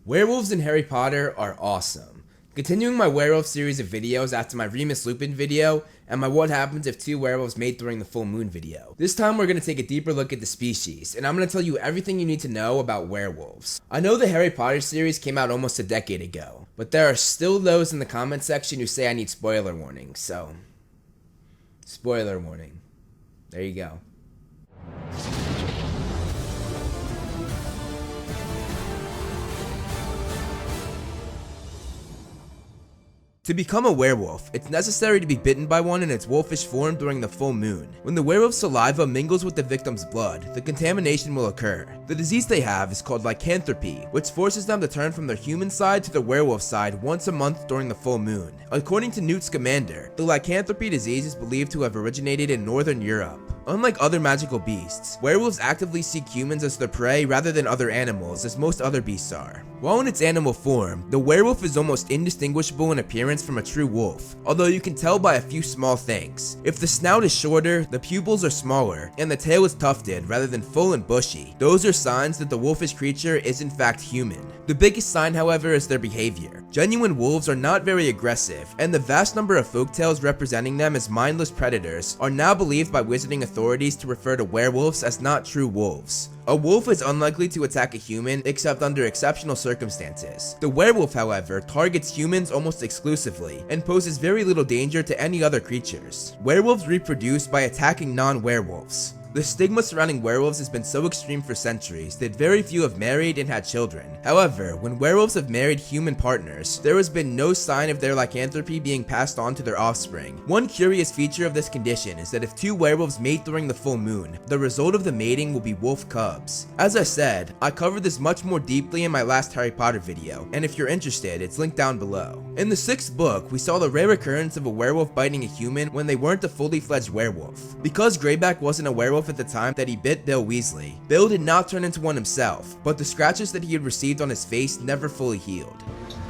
Werewolves in Harry Potter are awesome. Continuing my werewolf series of videos after my Remus Lupin video and my what happens if two werewolves mate during the full moon video. This time we're going to take a deeper look at the species, and I'm going to tell you everything you need to know about werewolves. I know the Harry Potter series came out almost a decade ago, but there are still those in the comment section who say I need spoiler warning, so spoiler warning. There you go. To become a werewolf, it's necessary to be bitten by one in its wolfish form during the full moon. When the werewolf's saliva mingles with the victim's blood, the contamination will occur. The disease they have is called lycanthropy, which forces them to turn from their human side to the werewolf side once a month during the full moon. According to Newt Scamander, the lycanthropy disease is believed to have originated in Northern Europe. Unlike other magical beasts, werewolves actively seek humans as their prey rather than other animals, as most other beasts are. While in its animal form, the werewolf is almost indistinguishable in appearance from a true wolf, although you can tell by a few small things. If the snout is shorter, the pupils are smaller, and the tail is tufted rather than full and bushy, those are signs that the wolfish creature is in fact human. The biggest sign, however, is their behavior. Genuine wolves are not very aggressive, and the vast number of folktales representing them as mindless predators are now believed by wizarding authorities to refer to werewolves as not true wolves. A wolf is unlikely to attack a human except under exceptional circumstances. The werewolf, however, targets humans almost exclusively and poses very little danger to any other creatures. Werewolves reproduce by attacking non-werewolves. The stigma surrounding werewolves has been so extreme for centuries that very few have married and had children. However, when werewolves have married human partners, there has been no sign of their lycanthropy being passed on to their offspring. One curious feature of this condition is that if two werewolves mate during the full moon, the result of the mating will be wolf cubs. As I said, I covered this much more deeply in my last Harry Potter video, and if you're interested, it's linked down below. In the 6th book, we saw the rare occurrence of a werewolf biting a human when they weren't a fully fledged werewolf. Because Greyback wasn't a werewolf at the time that he bit Bill Weasley, Bill did not turn into one himself, but the scratches that he had received on his face never fully healed.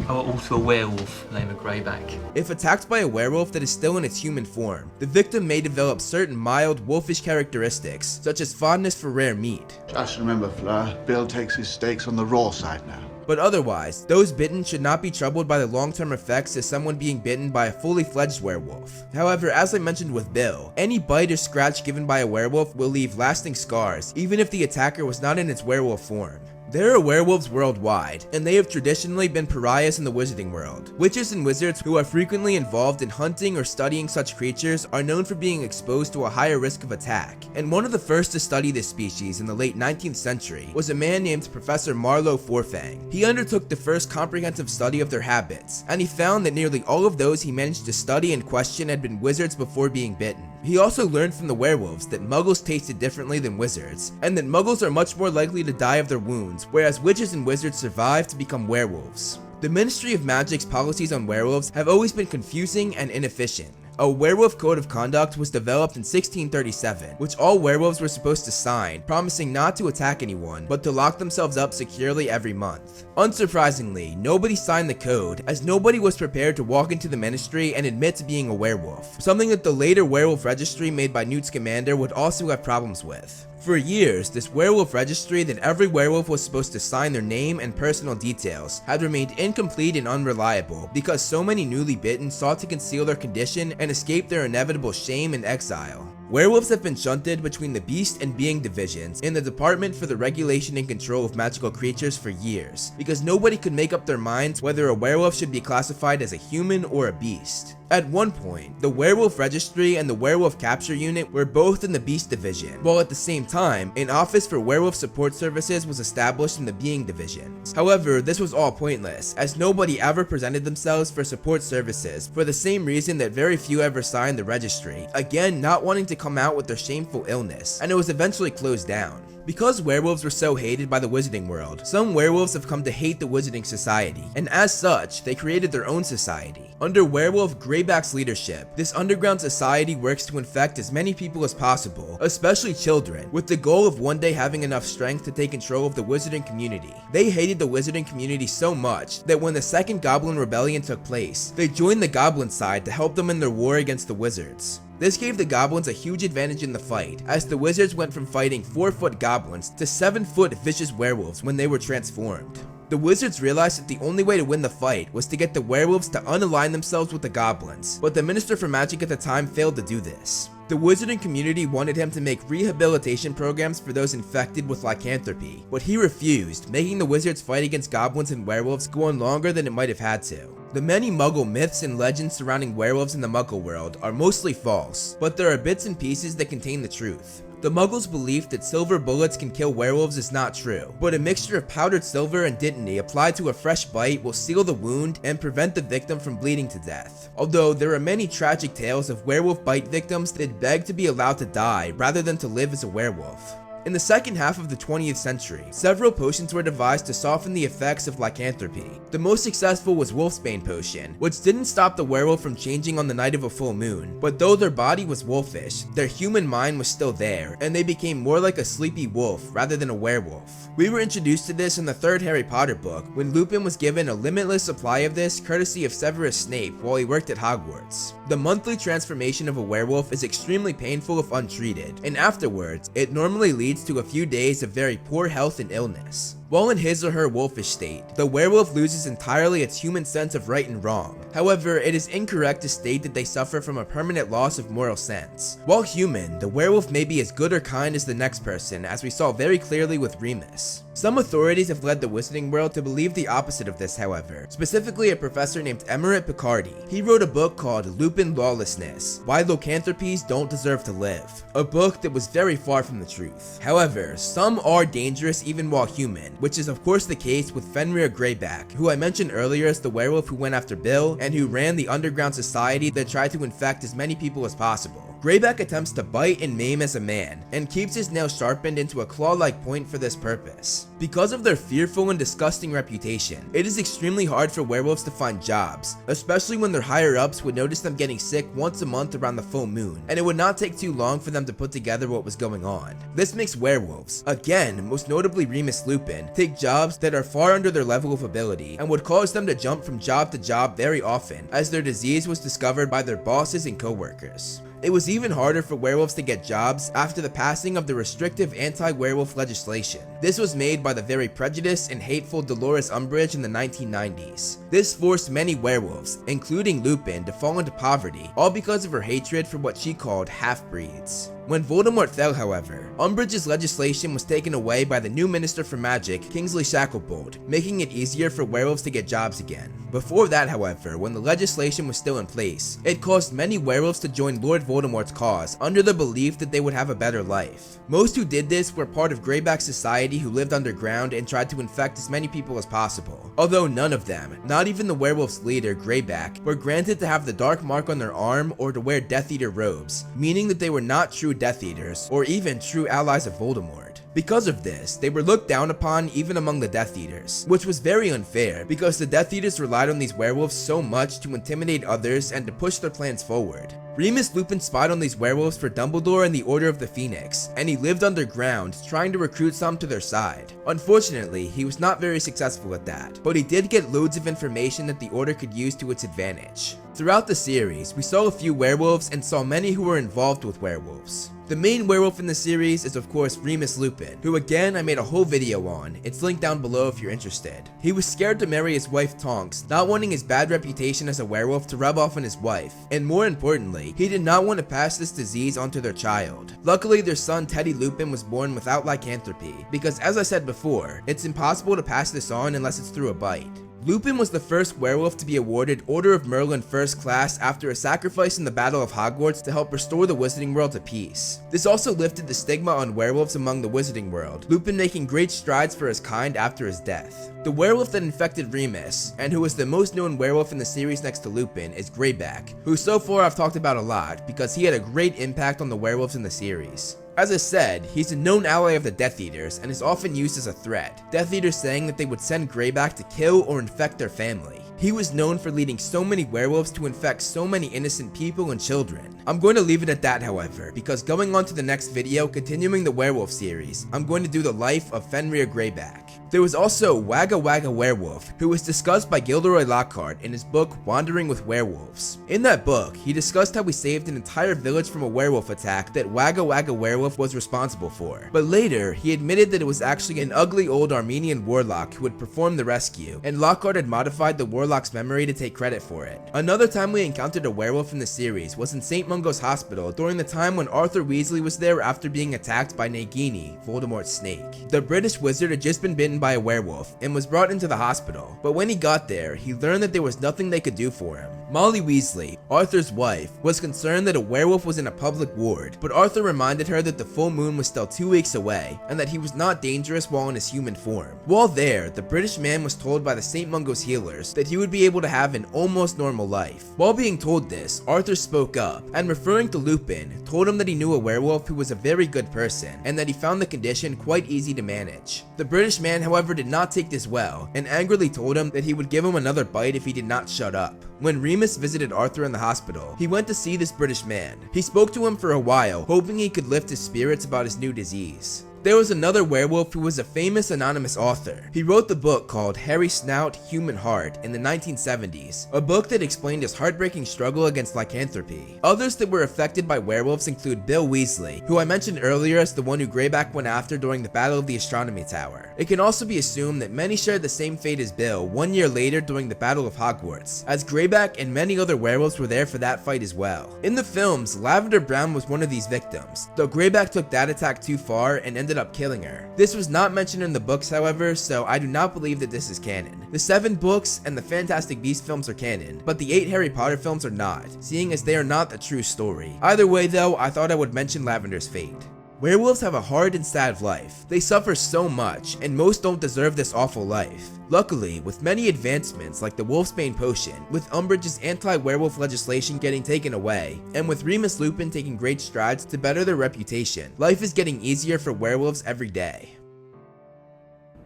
I was also a werewolf named Greyback. If attacked by a werewolf that is still in its human form, the victim may develop certain mild, wolfish characteristics, such as fondness for rare meat. Just remember, Fleur, Bill takes his steaks on the raw side now. But otherwise, those bitten should not be troubled by the long-term effects of someone being bitten by a fully fledged werewolf. However, as I mentioned with Bill, any bite or scratch given by a werewolf will leave lasting scars, even if the attacker was not in its werewolf form. There are werewolves worldwide, and they have traditionally been pariahs in the wizarding world. Witches and wizards who are frequently involved in hunting or studying such creatures are known for being exposed to a higher risk of attack, and one of the first to study this species in the late 19th century was a man named Professor Marlowe Forfang. He undertook the first comprehensive study of their habits, and he found that nearly all of those he managed to study and question had been wizards before being bitten. He also learned from the werewolves that muggles tasted differently than wizards, and that muggles are much more likely to die of their wounds, whereas witches and wizards survive to become werewolves. The Ministry of Magic's policies on werewolves have always been confusing and inefficient. A werewolf code of conduct was developed in 1637, which all werewolves were supposed to sign, promising not to attack anyone, but to lock themselves up securely every month. Unsurprisingly, nobody signed the code, as nobody was prepared to walk into the ministry and admit to being a werewolf, something that the later werewolf registry made by Newt Scamander would also have problems with. For years, this werewolf registry that every werewolf was supposed to sign their name and personal details had remained incomplete and unreliable because so many newly bitten sought to conceal their condition and escape their inevitable shame and exile. Werewolves have been shunted between the beast and being divisions in the Department for the Regulation and Control of Magical Creatures for years, because nobody could make up their minds whether a werewolf should be classified as a human or a beast. At one point, the Werewolf Registry and the Werewolf Capture Unit were both in the Beast Division, while at the same time, an Office for Werewolf Support Services was established in the Being Division. However, this was all pointless, as nobody ever presented themselves for support services for the same reason that very few ever signed the registry, again not wanting to come out with their shameful illness, and it was eventually closed down. Because werewolves were so hated by the wizarding world, some werewolves have come to hate the wizarding society, and as such, they created their own society. Under Werewolf Greyback's leadership, this underground society works to infect as many people as possible, especially children, with the goal of one day having enough strength to take control of the wizarding community. They hated the wizarding community so much that when the Second Goblin Rebellion took place, they joined the Goblin side to help them in their war against the wizards. This gave the goblins a huge advantage in the fight, as the wizards went from fighting 4-foot goblins to 7-foot vicious werewolves when they were transformed. The wizards realized that the only way to win the fight was to get the werewolves to unalign themselves with the goblins, but the Minister for Magic at the time failed to do this. The wizarding community wanted him to make rehabilitation programs for those infected with lycanthropy, but he refused, making the wizards' fight against goblins and werewolves go on longer than it might have had to. The many Muggle myths and legends surrounding werewolves in the Muggle world are mostly false, but there are bits and pieces that contain the truth. The Muggles' belief that silver bullets can kill werewolves is not true, but a mixture of powdered silver and dittany applied to a fresh bite will seal the wound and prevent the victim from bleeding to death. Although there are many tragic tales of werewolf bite victims that beg to be allowed to die rather than to live as a werewolf. In the second half of the 20th century, several potions were devised to soften the effects of lycanthropy. The most successful was Wolfsbane potion, which didn't stop the werewolf from changing on the night of a full moon, but though their body was wolfish, their human mind was still there, and they became more like a sleepy wolf rather than a werewolf. We were introduced to this in the third Harry Potter book, when Lupin was given a limitless supply of this courtesy of Severus Snape while he worked at Hogwarts. The monthly transformation of a werewolf is extremely painful if untreated, and afterwards, it normally leads to a few days of very poor health and illness. While in his or her wolfish state, the werewolf loses entirely its human sense of right and wrong. However, it is incorrect to state that they suffer from a permanent loss of moral sense. While human, the werewolf may be as good or kind as the next person, as we saw very clearly with Remus. Some authorities have led the wizarding world to believe the opposite of this, however, specifically a professor named Emerald Picardi. He wrote a book called Lupin Lawlessness, Why Lycanthropes Don't Deserve to Live, a book that was very far from the truth. However, some are dangerous even while human, which is of course the case with Fenrir Greyback, who I mentioned earlier as the werewolf who went after Bill and who ran the underground society that tried to infect as many people as possible. Greyback attempts to bite and maim as a man, and keeps his nail sharpened into a claw-like point for this purpose. Because of their fearful and disgusting reputation, it is extremely hard for werewolves to find jobs, especially when their higher-ups would notice them getting sick once a month around the full moon, and it would not take too long for them to put together what was going on. This makes werewolves, again, most notably Remus Lupin, take jobs that are far under their level of ability, and would cause them to jump from job to job very often, as their disease was discovered by their bosses and co-workers. It was even harder for werewolves to get jobs after the passing of the restrictive anti-werewolf legislation. This was made by the very prejudiced and hateful Dolores Umbridge in the 1990s. This forced many werewolves, including Lupin, to fall into poverty, all because of her hatred for what she called half-breeds. When Voldemort fell, however, Umbridge's legislation was taken away by the new Minister for Magic, Kingsley Shacklebolt, making it easier for werewolves to get jobs again. Before that, however, when the legislation was still in place, it caused many werewolves to join Lord Voldemort's cause under the belief that they would have a better life. Most who did this were part of Greyback's society who lived underground and tried to infect as many people as possible. Although none of them, not even the werewolf's leader, Greyback, were granted to have the dark mark on their arm or to wear Death Eater robes, meaning that they were not true Death Eaters, or even true allies of Voldemort. Because of this, they were looked down upon even among the Death Eaters, which was very unfair because the Death Eaters relied on these werewolves so much to intimidate others and to push their plans forward. Remus Lupin spied on these werewolves for Dumbledore and the Order of the Phoenix, and he lived underground trying to recruit some to their side. Unfortunately, he was not very successful at that, but he did get loads of information that the Order could use to its advantage. Throughout the series, we saw a few werewolves and saw many who were involved with werewolves. The main werewolf in the series is of course Remus Lupin, who again I made a whole video on. It's linked down below if you're interested. He was scared to marry his wife Tonks, not wanting his bad reputation as a werewolf to rub off on his wife, and more importantly, he did not want to pass this disease onto their child. Luckily, their son Teddy Lupin was born without lycanthropy, because as I said before, it's impossible to pass this on unless it's through a bite. Lupin was the first werewolf to be awarded Order of Merlin First Class after a sacrifice in the Battle of Hogwarts to help restore the Wizarding World to peace. This also lifted the stigma on werewolves among the Wizarding World, Lupin making great strides for his kind after his death. The werewolf that infected Remus, and who was the most known werewolf in the series next to Lupin, is Greyback, who so far I've talked about a lot because he had a great impact on the werewolves in the series. As I said, he's a known ally of the Death Eaters and is often used as a threat, Death Eaters saying that they would send Greyback to kill or infect their family. He was known for leading so many werewolves to infect so many innocent people and children. I'm going to leave it at that, however, because going on to the next video continuing the werewolf series, I'm going to do the life of Fenrir Greyback. There was also Wagga Werewolf, who was discussed by Gilderoy Lockhart in his book Wandering with Werewolves. In that book, he discussed how he saved an entire village from a werewolf attack that Wagga Werewolf was responsible for. But later, he admitted that it was actually an ugly old Armenian warlock who had performed the rescue, and Lockhart had modified the warlock's memory to take credit for it. Another time we encountered a werewolf in the series was in St. Mungo's hospital during the time when Arthur Weasley was there after being attacked by Nagini, Voldemort's snake. The British wizard had just been bitten by a werewolf and was brought into the hospital, but when he got there, he learned that there was nothing they could do for him. Molly Weasley, Arthur's wife, was concerned that a werewolf was in a public ward, but Arthur reminded her that the full moon was still 2 weeks away and that he was not dangerous while in his human form. While there, the British man was told by the St. Mungo's healers that he would be able to have an almost normal life. While being told this, Arthur spoke up and, referring to Lupin, told him that he knew a werewolf who was a very good person and that he found the condition quite easy to manage. The British man, however, did not take this well and angrily told him that he would give him another bite if he did not shut up. When Remus visited Arthur in the hospital, he went to see this British man. He spoke to him for a while, hoping he could lift his spirits about his new disease. There was another werewolf who was a famous anonymous author. He wrote the book called Hairy Snout, Human Heart in the 1970s, a book that explained his heartbreaking struggle against lycanthropy. Others that were affected by werewolves include Bill Weasley, who I mentioned earlier as the one who Greyback went after during the Battle of the Astronomy Tower. It can also be assumed that many shared the same fate as Bill 1 year later during the Battle of Hogwarts, as Greyback and many other werewolves were there for that fight as well. In the films, Lavender Brown was one of these victims, though Greyback took that attack too far and ended up killing her. This was not mentioned in the books, however, so I do not believe that this is canon. The 7 books and the Fantastic Beasts films are canon, but the 8 Harry Potter films are not, seeing as they are not the true story. Either way though, I thought I would mention Lavender's Fate. Werewolves have a hard and sad life. They suffer so much, and most don't deserve this awful life. Luckily, with many advancements like the Wolfsbane potion, with Umbridge's anti-werewolf legislation getting taken away, and with Remus Lupin taking great strides to better their reputation, life is getting easier for werewolves every day.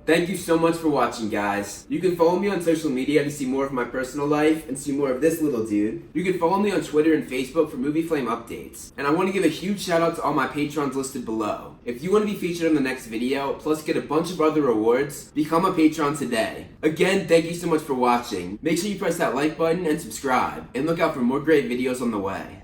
Thank you so much for watching, guys. You can follow me on social media to see more of my personal life and see more of this little dude. You can follow me on Twitter and Facebook for Movie Flame updates. And I want to give a huge shout out to all my patrons listed below. If you want to be featured in the next video, plus get a bunch of other rewards, become a patron today. Again, thank you so much for watching. Make sure you press that like button and subscribe, and look out for more great videos on the way.